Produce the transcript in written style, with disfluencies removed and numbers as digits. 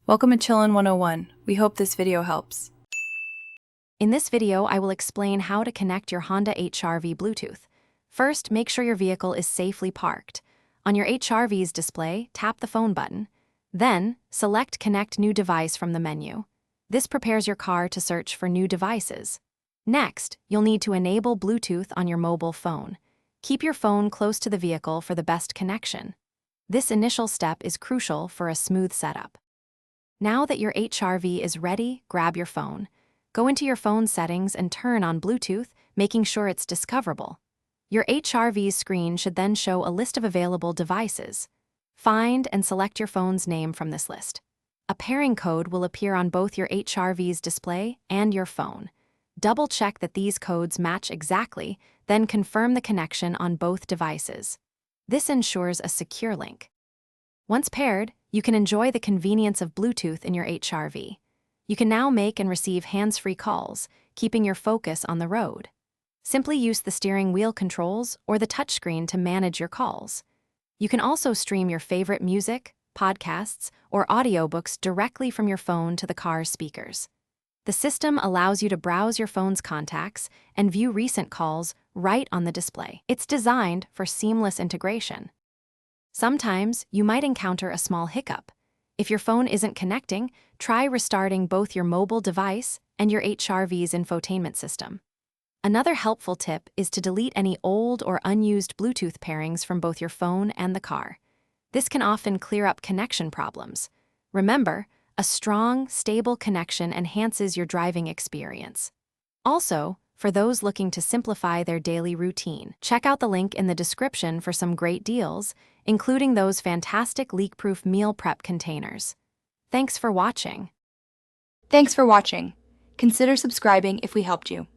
Welcome to Chillin' 101. We hope this video helps. In this video, I will explain how to connect your Honda HR-V Bluetooth. First, make sure your vehicle is safely parked. On your HR-V's display, tap the phone button. Then, select Connect New Device from the menu. This prepares your car to search for new devices. Next, you'll need to enable Bluetooth on your mobile phone. Keep your phone close to the vehicle for the best connection. This initial step is crucial for a smooth setup. Now that your HR-V is ready, grab your phone. Go into your phone settings and turn on Bluetooth, making sure it's discoverable. Your HR-V's screen should then show a list of available devices. Find and select your phone's name from this list. A pairing code will appear on both your HR-V's display and your phone. Double-check that these codes match exactly, then confirm the connection on both devices. This ensures a secure link. Once paired, you can enjoy the convenience of Bluetooth in your HR-V. You can now make and receive hands-free calls, keeping your focus on the road. Simply use the steering wheel controls or the touchscreen to manage your calls. You can also stream your favorite music, podcasts, or audiobooks directly from your phone to the car's speakers. The system allows you to browse your phone's contacts and view recent calls right on the display. It's designed for seamless integration. Sometimes, you might encounter a small hiccup. If your phone isn't connecting, try restarting both your mobile device and your HR-V's infotainment system. Another helpful tip is to delete any old or unused Bluetooth pairings from both your phone and the car. This can often clear up connection problems. Remember, a strong, stable connection enhances your driving experience. Also, for those looking to simplify their daily routine, check out the link in the description for some great deals, including those fantastic leak-proof meal prep containers. Thanks for watching. Thanks for watching. Consider subscribing if we helped you.